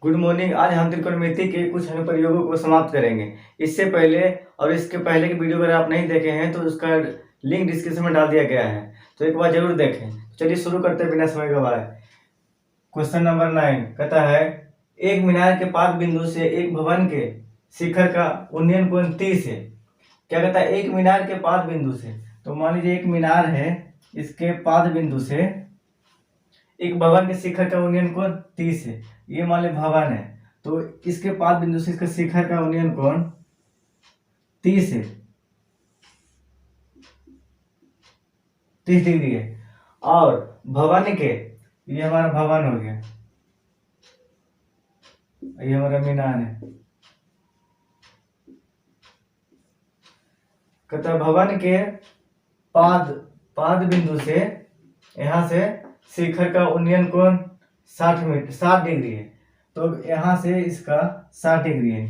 Good morning. आज हम त्रिकोणमिति के कुछ अनुप्रयोगों को समाप्त करेंगे। इससे पहले और इसके पहले की वीडियो अगर आप नहीं देखे हैं तो उसका लिंक डिस्क्रिप्शन में डाल दिया गया है, तो एक बार जरूर देखें। चलिए शुरू करते हैं बिना समय गवाए। क्वेश्चन नंबर 9 कहता है, एक मीनार के पाद बिंदु से एक भवन के शिखर का उन्नयन कोण 30 है। क्या कहता है? एक मीनार के पाद बिंदु से, तो मान लीजिए एक मीनार है, इसके पाद बिंदु से एक भवन के शिखर का उन्नयन कोण 30 है। ये मान ली भवन है, तो इसके पाद बिंदु से इसका शिखर का उन्नयन कोण 30 है, 30 डिग्री है। और भवन के, ये हमारा भवन हो गया, ये हमारा मीनार है। कहता भवन के पाद बिंदु से यहां से शिखर का उन्नयन कोण 60 डिग्री है, तो यहां से इसका 60 डिग्री है।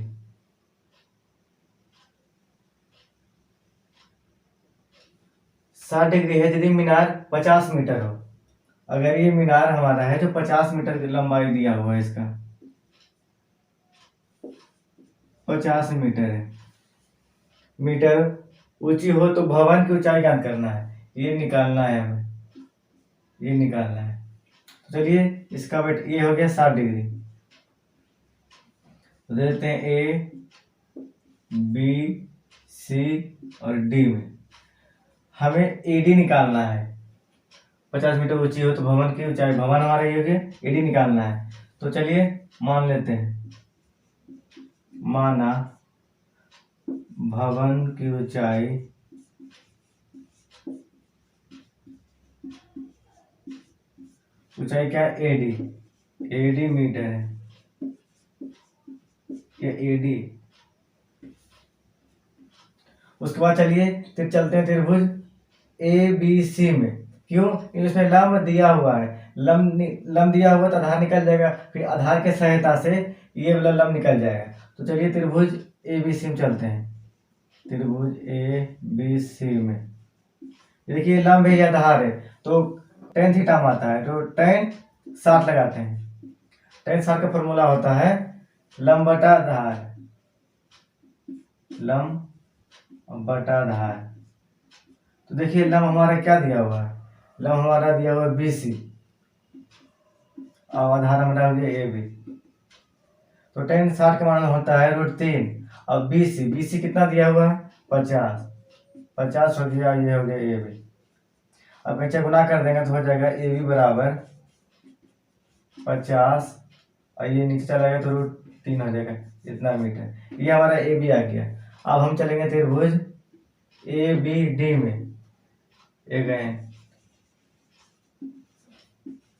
यदि मीनार 50 मीटर हो, अगर ये मीनार हमारा है जो 50 मीटर की लंबाई दिया हुआ है, इसका 50 मीटर है, मीटर ऊंची हो, तो भवन की ऊंचाई ज्ञात करना है, ये निकालना है हमें, ये निकालना है। तो चलिए इसका वेट ये हो गया 60 डिग्री, तो देते हैं ए बी सी और डी में। हमें एडी निकालना है, 50 मीटर ऊंची हो तो भवन की ऊंचाई, भवन हमारा ये हो गया, एडी निकालना है। तो चलिए मान लेते हैं, माना भवन की ऊंचाई क्या है? एडी मीटर है, ये एडी। उसके बाद चलिए फिर चलते हैं त्रिभुज ए बी सी में। क्यों? इसमें लंब दिया हुआ है, लंब दिया हुआ तो आधार निकल जाएगा, फिर आधार के सहायता से ये वाला लंब निकल जाएगा। तो चलिए त्रिभुज ए बी सी में चलते हैं, त्रिभुज ए बी सी में। देखिए लंब है, ये आधार है, तो tan थीटा आता है, तो tan 60 लगाते हैं। tan 60 का फॉर्मूला होता है लंब बटा आधार, लंब बटा आधार। तो देखिए लंब हमारा क्या दिया हुआ है, लंब हमारा दिया हुआ है BC और आधार हमारा हो गया AB। तो tan 60 का मान होता है √3 और BC कितना दिया हुआ है? 50 हो गया, ये हो गया AB। अब नीचे गुना कर देंगे तो हो जाएगा AB बराबर 50 और ये नीचे चला गया तो √3 हो जाएगा, इतना मीटर। ये हमारा AB आ गया। अब हम चलेंगे त्रिभुज ABD में, ये गए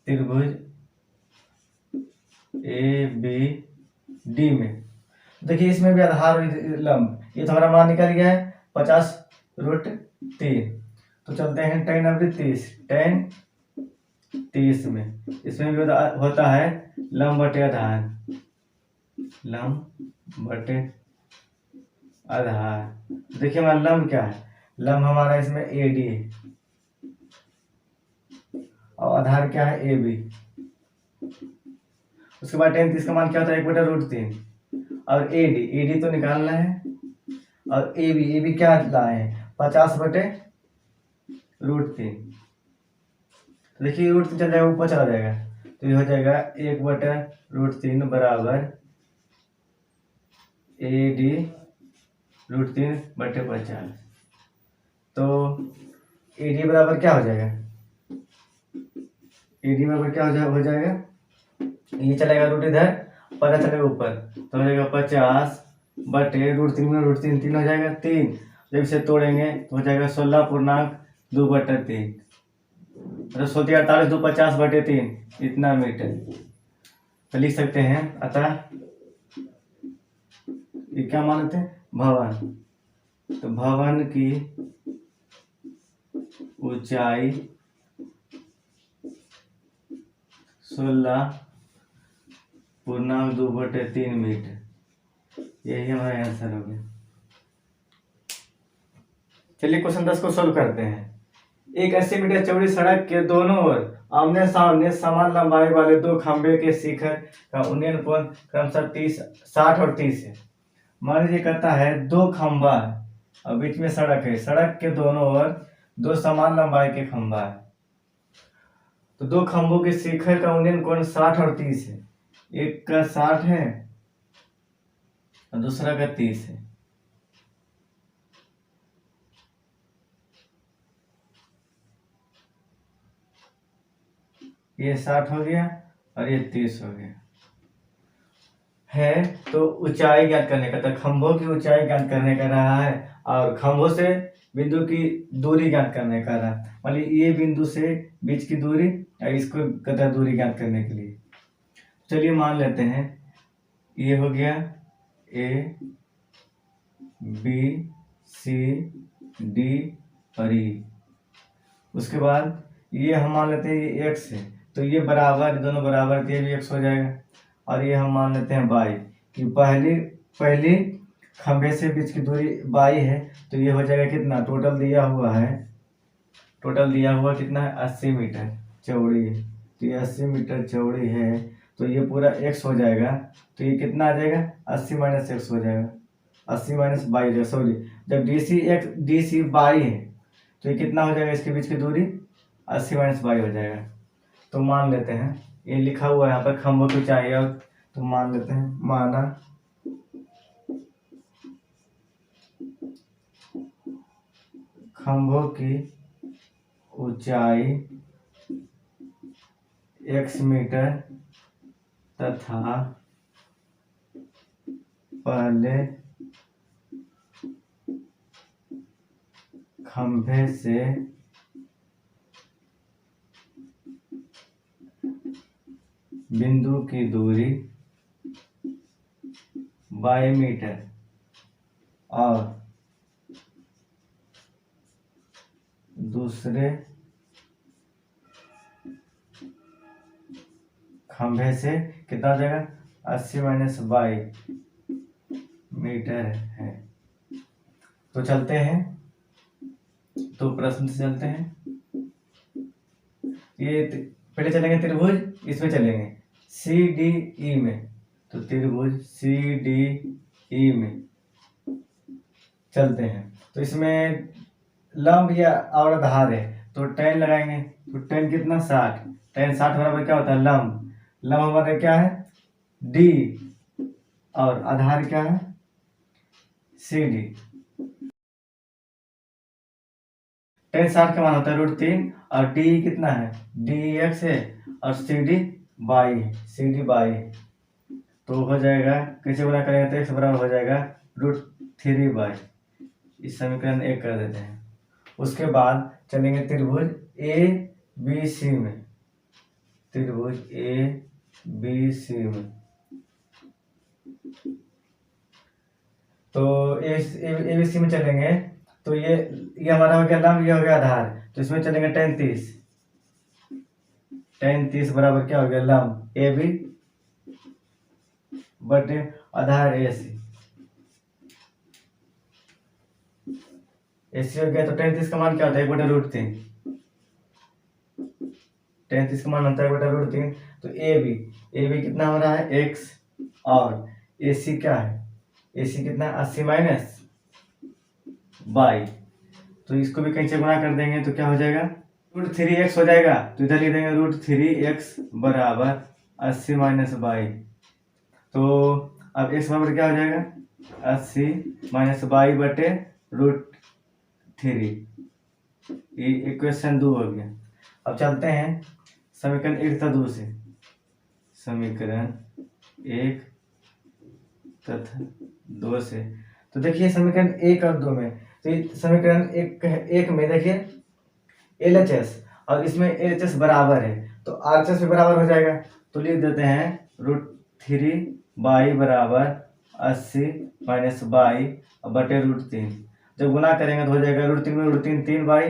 त्रिभुज ABD में। देखिए इसमें भी आधार लंब, ये तो हमारा मान निकल गया है 50√3। तो चलते हैं tan 30 में। इसमें भी होता है लंब बटे आधार, लंब बटे आधार। देखिए हमारा लंब क्या है, लंब हमारा इसमें AD है और आधार क्या है AB। उसके बाद tan 30 का मान क्या होता है? 1/√3 और AD तो निकालना है, और AB क्या लाए हैं? 50/√3। देखिए √3 चल जाएगा, ऊपर चला जाएगा, तो ये हो जाएगा 1/√3 बराबर AD √3/50। तो AD बराबर क्या हो जाएगा? AD बराबर क्या हो जाएगा? ये चलेगा रूट इधर, पता चलेगा ऊपर, तो हो जाएगा 50/√3 में √3 3 हो जाएगा, 3 जब इसे तोड़ेंगे तो हो जाएगा 16.2/3, मतलब 16 2 50/3, इतना मीटर। तो लिख सकते हैं, अतः ये क्या मानते हैं? भवन। तो भवन की ऊंचाई 16.2/3 मीटर। यही हमारा आंसर हो गया। चलिए क्वेश्चन 10 को सोल्व करते हैं। एक 80 मीटर चौड़ी सड़क के दोनों ओर आमने सामने समान लंबाई वाले दो खंभे के शिखर का उन्नयन कोण क्रमशः 60 और 30 है। मान लीजिए कहता है दो खंभा है और बीच में सड़क है, सड़क के दोनों ओर दो समान लंबाई के खंभा है, तो दो खंभों के शिखर का उन्नयन कोण 60 और 30 है। एक का 60 है और दूसरा का 30 है। ये 60 हो गया और ये 30 हो गया है। तो ऊंचाई ज्ञात करने का, तो खंभों की ऊंचाई ज्ञात करने का रहा है और खंभों से बिंदु की दूरी ज्ञात करने का रहा। मान लीजिए ये बिंदु से बीच की दूरी और इसको कहता है दूरी ज्ञात करने के लिए। चलिए मान लेते हैं ये हो गया ए बी सी डी और ई। उसके बाद ये हम मान लेते हैं ये एक्स है, तो ये बराबर, दोनों बराबर, ये भी एक्स हो जाएगा। और ये हम मान लेते हैं बाई, कि पहली खंभे से बीच की दूरी बाई है, तो ये हो जाएगा कितना, टोटल दिया हुआ कितना है 80 मीटर चौड़ी है। तो ये 80 मीटर चौड़ी है, तो ये पूरा एक्स हो जाएगा। तो ये कितना आ जाएगा 80 माइनस एक्स हो जाएगा, 80 माइनस बाई हो जाएगा। सॉरी, जब डी सी बाई है तो ये कितना हो जाएगा, इसके बीच की दूरी 80 माइनस बाई हो जाएगा। तो मान लेते हैं ये लिखा हुआ है यहाँ पर खंभों की ऊंचाई, और तो मान लेते हैं, माना खंभों की ऊंचाई x मीटर तथा पहले खंभे से बिंदु की दूरी बाई मीटर और दूसरे खंभे से कितना हो जाएगा 80 माइनस बाई मीटर है। तो चलते हैं, तो प्रश्न से चलते हैं। ये पहले चलेंगे त्रिभुज, इसमें चलेंगे सी डी ई में, तो त्रिभुज सी डी ई में चलते हैं। तो इसमें लंब या और आधार है, तो tan लगाएंगे, तो tan कितना 60, tan 60 बराबर क्या होता है लंब हमारे क्या है d और आधार क्या है सी डी। tan 60 का मान होता है √3 और d कितना है d x है और सी डी बाई है। तो हो जाएगा, कैसे गुना करेंगे, तो x बराबर हो जाएगा √3 बाई, इस समीकरण 1 कर देते हैं। उसके बाद चलेंगे त्रिभुज ए बी सी में, त्रिभुज ए बी सी में, तो ए बी सी में चलेंगे। तो ये हमारा हो गया लंब, ये हो गया आधार, तो इसमें चलेंगे tan 30 बराबर क्या हो गया लंब ए बी बटे आधार ए सी हो गया। तो tan 30 का मान क्या होता है 1/√3, tan 30 का मान होता है 1/√3। तो ए बी कितना हो रहा है x और ए सी क्या है, ए सी कितना 80 माइनस बाई, तो इसको भी कहीं से गुणा कर देंगे तो क्या हो जाएगा √3x हो जाएगा। तो इधर लिख देंगे √3x बराबर 80 माइनस बाई। तो अब x बराबर क्या हो जाएगा 80 माइनस बाई बटे √3, ये इक्वेशन 2 हो गया। अब चलते हैं समीकरण 1 तथा 2 से, समीकरण 1 तथा 2 से। तो देखिए समीकरण 1 और 2 में, तो समीकरण 1 में देखिए LHS और इसमें LHS बराबर है, तो RHS भी बराबर हो जाएगा। तो लिख देते हैं √3 बाई बराबर 80 माइनस बाई बटे √3। जब गुना करेंगे तो हो जाएगा √3 में √3 3 बाई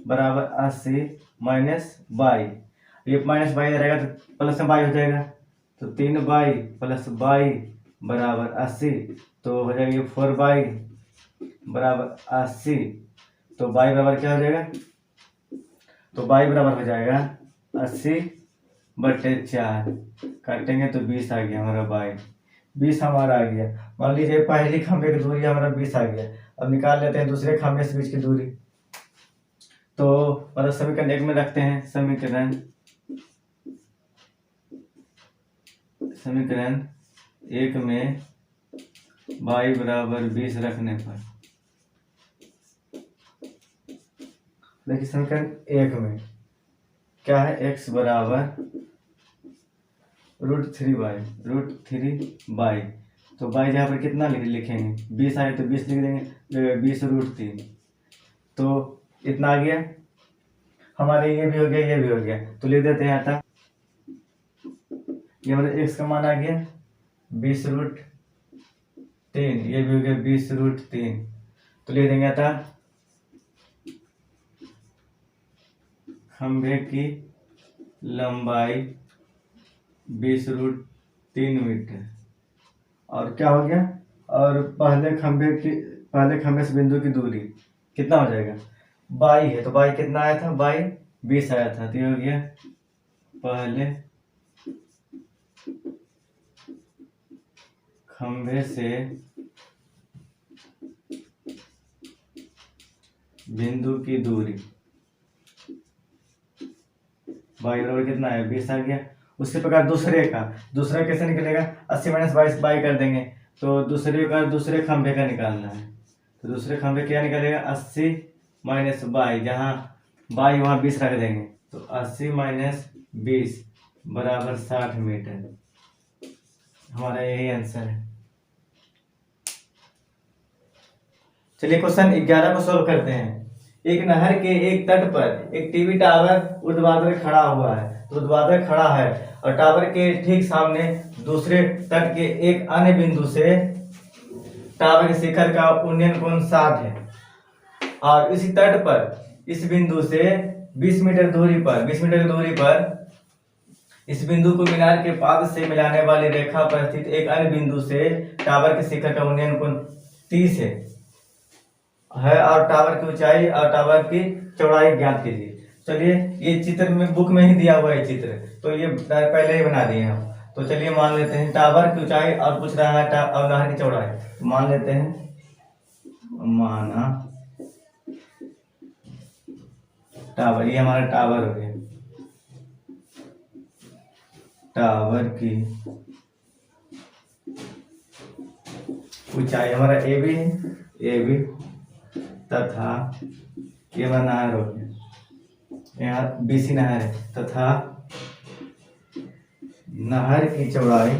बराबर 80 माइनस बाई, ये माइनस बाई रहेगा तो प्लस में बाई हो जाएगा, तो 3 बाई प्लस बाई बराबर 80, तो हो जाएगा 4 बाई बराबर 80। तो बाई बराबर क्या हो जाएगा तो बाई बराबर हो जाएगा 80/4, काटेंगे तो 20 आ गया हमारा बाई, 20 हमारा आ गया। मान लीजिए पहली खंभे की दूरी हमारा 20 आ गया। अब निकाल लेते हैं दूसरे खंभे से बीच की दूरी। तो मतलब समीकरण 1 में रखते हैं, समीकरण 1 में बाई बराबर 20 रखने पर, देखिए समीकरण 1 में क्या है, x बराबर √3 तो बाई जहाँ पर कितना लिखेंगे, 20 आए तो 20 लिख देंगे, 20√3, तो इतना आ गया हमारे, ये भी हो गया ये भी हो गया, तो लिख देते हैं आता, ये हमारे x का मान आ गया 20√3, ये भी हो गया 20√3, तो लिख देंगे आता खंभे की लंबाई 20√3 मीटर। और क्या हो गया, और पहले खंभे से बिंदु की दूरी कितना हो जाएगा, बाई है, तो बाई कितना आया था, बाई 20 आया था, तो ये हो गया पहले खंभे से बिंदु की दूरी, बाई बराबर कितना है, 20 आ गया। उसी प्रकार दूसरा कैसे निकलेगा, 80 - 22 बाई कर देंगे, तो दूसरे खंभे का निकालना है, तो दूसरे खंभे क्या निकलेगा, 80 - 22, जहाँ बाई वहाँ 20 रख देंगे, तो 80 - 20 बराबर 60 मीटर, हमारा यही आंसर है। चलिए क्वेश्चन 11 को सोल्व करते हैं। एक नहर के एक तट पर एक टीवी टावर ऊर्ध्वाधर खड़ा हुआ है, तो ऊर्ध्वाधर खड़ा है और टावर के ठीक सामने दूसरे तट के एक अन्य बिंदु से टावर के शिखर का उन्नयन कोण 60 है, और इसी तट पर इस बिंदु से 20 मीटर दूरी पर इस बिंदु को मीनार के पाद से मिलाने वाली रेखा पर स्थित एक अन्य बिंदु से टावर के शिखर का उन्नयन कोण 30 है, और टावर की ऊंचाई और टावर की चौड़ाई ज्ञात कीजिए। चलिए ये चित्र में बुक में ही दिया हुआ है चित्र, तो ये पहले ही बना दिए हम, तो चलिए मान लेते हैं टावर की ऊंचाई और पूछ रहा है और नहर की चौड़ाई, तो मान लेते हैं, माना टावर, ये हमारा टावर हो गया, टावर की ऊंचाई हमारा ए बी तथा ये हमारा नहर हो गया, यहाँ BC नहर है, तथा नहर की चौड़ाई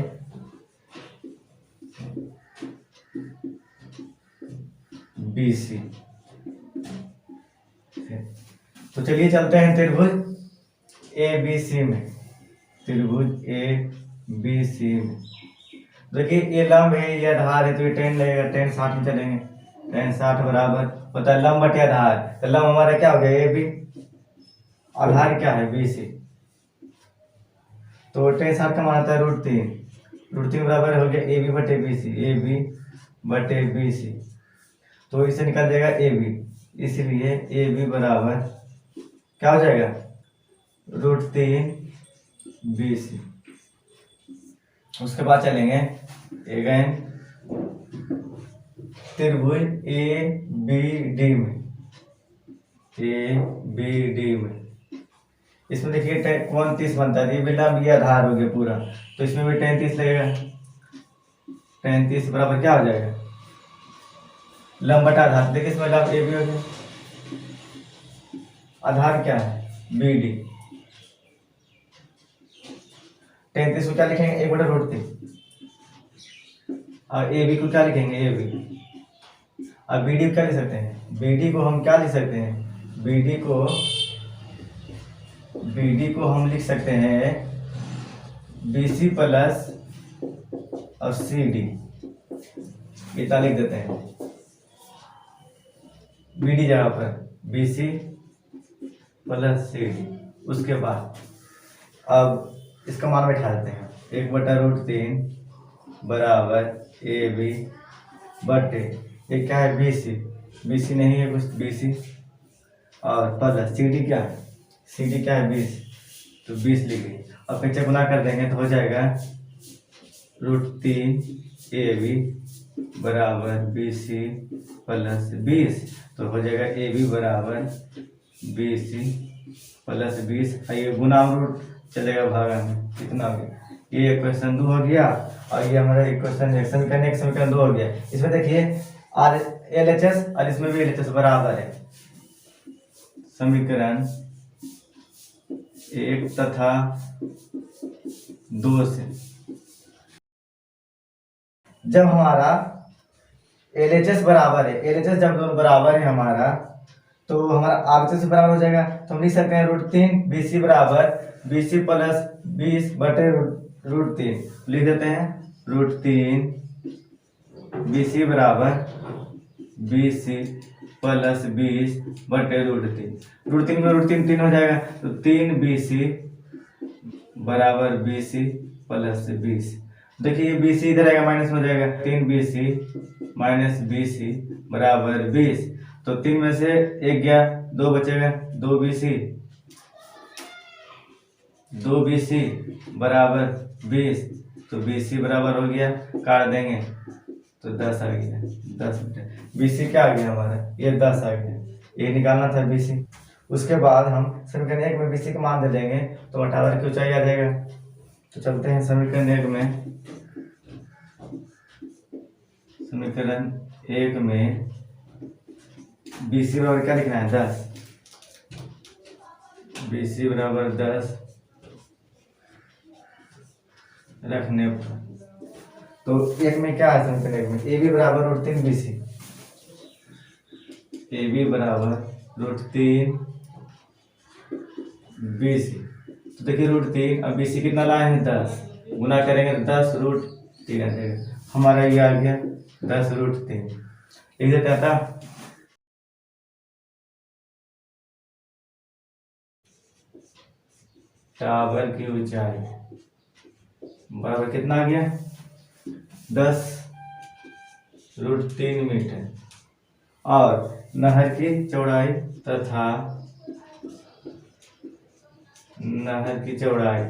BC। तो चलिए चलते हैं त्रिभुज ABC में, देखिए ये लंब है, ये आधार है, तो ये tan लगेगा, tan 60 में चलेंगे, tan 60 बराबर होता है लंब बटे आधार, तो लंब हमारा क्या हो गया AB, आधार क्या है BC, तो tan 60 का मान आता है √3 बराबर हो गया AB बटे BC, तो इससे निकल जाएगा AB, इसलिए AB बराबर क्या हो जाएगा, √3 BC। उसके बाद चलेंगे अगेन त्रिभुज ABD में, इसमें देखिए कोण 30 बनता है, ये भी लंब ये आधार हो गया पूरा, तो इसमें भी tan 30 लगेगा, tan 30 बराबर क्या हो जाएगा, लंब बटा आधार, देखिए इसमें लंब AB हो गया, आधार क्या है BD, tan 30 को क्या लिखेंगे, 1/√3, और AB को क्या लिखेंगे AB, अब BD को क्या लिख सकते हैं, BD को हम क्या लिख सकते हैं, BD को हम लिख सकते हैं BC प्लस और CD, इतना लिख देते हैं BD जगह पर BC प्लस CD। उसके बाद अब इसका मान बैठा देते हैं, 1/√3 बराबर AB बटे ये क्या है BC नहीं है कुछ BC, और प्लस CD क्या है सी डी क्या है 20, तो 20 लिख गई। अब फिर से गुना कर देंगे तो हो जाएगा √3 AB बराबर BC प्लस 20। तो हो जाएगा AB बराबर BC प्लस 20। ये गुना रूट चलेगा भागा में, कितना हो गया? ये इक्वेशन 2 हो गया और ये हमारा इक्वेशन समीकरण 2 हो गया। इसमें देखिए आर LHS और इसमें भी LHS बराबर है। समीकरण 1 तथा 2 से जब हमारा LHS बराबर है, LHS जब दोनों बराबर है हमारा, तो हमारा RHS से बराबर हो जाएगा। तो हम लिख सकते हैं √3 BC बराबर BC प्लस 20 बटे √3 लिख देते हैं। √3 BC बराबर BC प्लस 20 बटे √3 में √3 3 हो जाएगा, तो 3 BC बराबर BC प्लस 20। देखिए ये BC इधर आएगा माइनस में हो जाएगा, 3 BC माइनस BC बराबर 20। तो 3 में से 1 गया, 2 बचेगा, 2 BC बराबर 20। तो BC बराबर हो गया, काट देंगे तो 10 आ गया। 10 BC क्या आ गया हमारा? ये 10 आ गया। ये निकालना था BC। उसके बाद हम समीकरण 1 में BC का मान दे देंगे तो टावर की ऊंचाई आ जाएगा। तो चलते हैं समीकरण 1 में। समीकरण 1 में BC बराबर क्या लिखना है? 10। BC बराबर 10 रखने पर, तो 1 में क्या है? समीकरण 1 में AB बराबर √3 BC, AB बराबर √3 BC। तो देखिए √3 अब BC कितना लाए हैं? 10। गुना करेंगे तो 10 √3 आ जाएगा। हमारा ये आ गया 10 √3। लिख देते हैं था टावर की ऊंचाई बराबर कितना आ गया? 10 √3 मीटर और नहर की चौड़ाई तथा नहर की चौड़ाई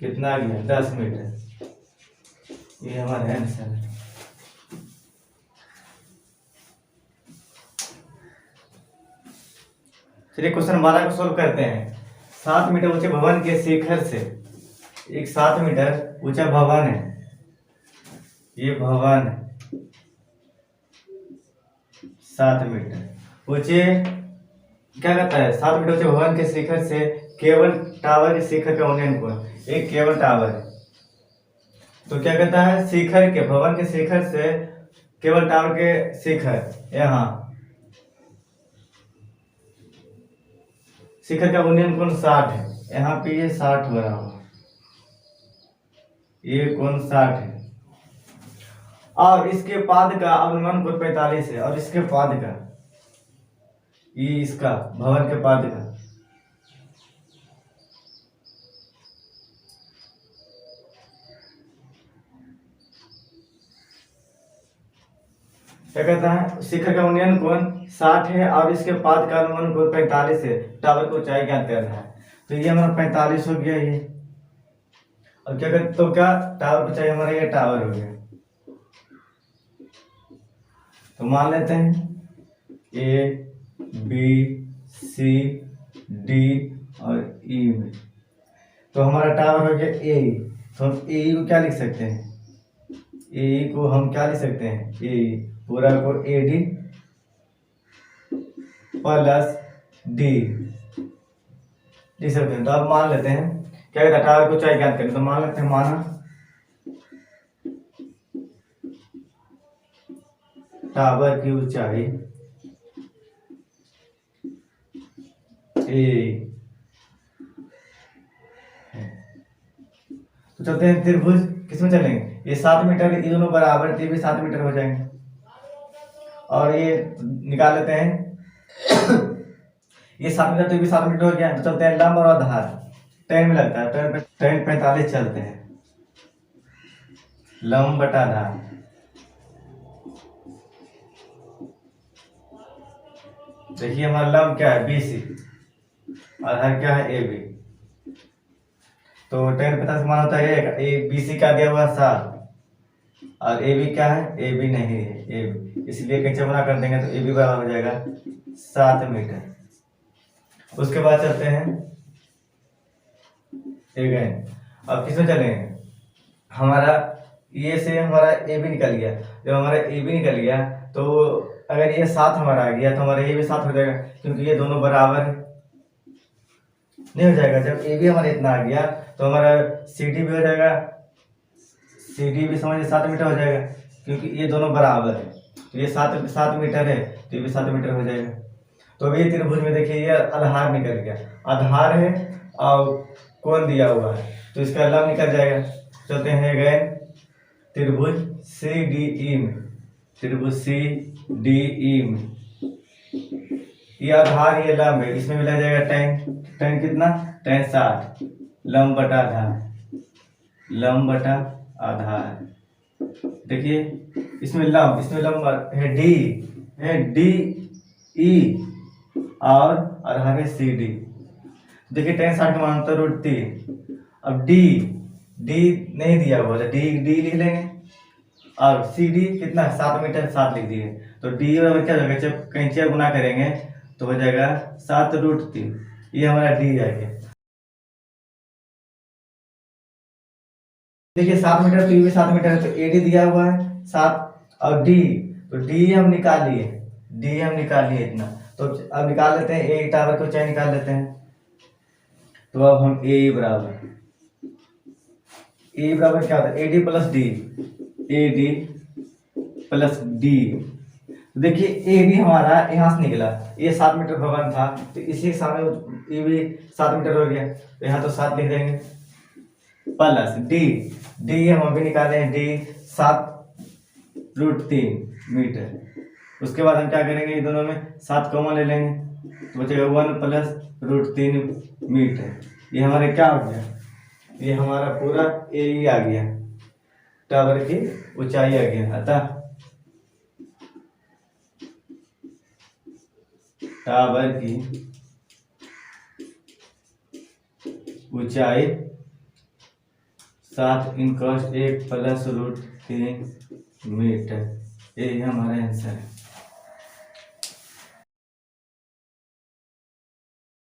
कितना आ गया? 10 मीटर। ये हमारा आंसर है। चलिए क्वेश्चन 12 को सोल्व करते हैं। 7 मीटर ऊंचे भवन के शिखर से एक 7 मीटर ऊंचा भवन है। ये भवन 7 मीटर ऊंचे क्या कहता है? 7 मीटर ऊंचे भवन के शिखर से केबल टावर के शिखर का उन्नयन कोण, एक केबल टावर है। तो क्या कहता है? शिखर के भवन के शिखर से केबल टावर के शिखर, यहाँ शिखर का उन्नयन कोण 60 है। यहाँ पे ये 60 बना हुआ, ये कोण 60 है और इसके पाद का अवलंबन कोण 45 है और इसके पाद का, ये इसका भवन के पाद का क्या कहता है? शिखर का उन्नयन कोण 60 है और इसके पाद का अनुमान कोण 45 है। टावर को ऊंचाई ज्ञात करना है। तो ये हमारा 45 हो गया ये। और क्या कहते तो क्या टावर को ऊंचाई हमारा ये टावर हो गया। तो मान लेते हैं A B C D और E में। तो हमारा टावर हो गया A। तो हम A को क्या लिख सकते हैं? A को हम क्या लिख सकते हैं? A पूरा को AD प्लस D लिख सकते हैं। तो अब मान लेते हैं क्या कहता है? टावर को ऊंचाई ज्ञात करें। तो मान लेते हैं, माना टावर की ऊंचाई A है। तो चलते हैं त्रिभुज किसमें चलेंगे? ये 7 मीटर, ये दोनों बराबर, तो ये भी 7 मीटर हो जाएंगे और ये निकाल लेते हैं। ये 7 मीटर, तो ये भी 7 मीटर हो गया। तो चलते हैं लंब और आधार, tan में लगता है, tan 45 चलते हैं। लंब बटा आधार देखिए हमारा लंब क्या है BC, आधार क्या है AB। तो tan 50 मान होता है BC का दिया हुआ 7 और AB क्या है, AB नहीं है AB, इसलिए कैंची बना कर देंगे तो AB बराबर हो जाएगा 7 मीटर। उसके बाद चलते हैं अगेन, अब किसमें चलेंगे, हमारा ये से हमारा AB निकल गया। जब हमारा AB निकल गया तो अगर ये 7 हमारा आ गया तो हमारा ये भी 7 हो जाएगा, क्योंकि ये दोनों बराबर है, नहीं हो जाएगा। जब AB हमारा इतना आ गया तो हमारा CD भी हो जाएगा, CD भी समझिए 7 मीटर हो जाएगा, क्योंकि ये दोनों बराबर है। तो ये 7 मीटर है तो ये भी 7 मीटर हो जाएगा। तो अभी ये त्रिभुज में देखिए ये आधार निकल गया, आधार है और कोण दिया हुआ है तो इसका लंब निकल जाएगा। चलते हैं अगेन त्रिभुज CDE में, त्रिभुज CDE में ये आधार ये लंब है, इसमें मिला जाएगा tan कितना, tan 60, लंब बटा आधार, लंब बटा आधार। देखिए इसमें लंब है DE और आधार है CD। देखिए tan 60 का मान होता है √3। अब D नहीं दिया हुआ तो D लिख लेंगे और CD कितना 7 मीटर 7 लिख दिए। तो D बराबर क्या हो जाएगा, जब कैंचिया गुना करेंगे तो हो जाएगा 7√3, ये हमारा D आ गया। देखिए 7 मीटर तो ये भी 7 मीटर है तो AD दिया हुआ है 7 और D, तो D हम निकाल लिए इतना। तो अब निकाल लेते हैं A टावर को ऊंचाई निकाल लेते हैं। तो अब हम A बराबर क्या होता है, AD प्लस D। देखिए AD हमारा यहाँ से निकला, ये 7 मीटर भवन था तो इसी के सामने ये भी 7 मीटर हो गया, तो यहाँ तो 7 लिख देंगे प्लस D हम अभी निकाले हैं D 7√3 मीटर। उसके बाद हम क्या करेंगे, ये दोनों में 7 कॉमन ले लेंगे तो बचेगा 1 + √3 मीटर। ये हमारे क्या हो गया, ये हमारा पूरा AE आ गया, टावर की ऊंचाई आ गया। अतः टावर की ऊंचाई 7 × 1 + √3 मीटर, ये हमारा आंसर है।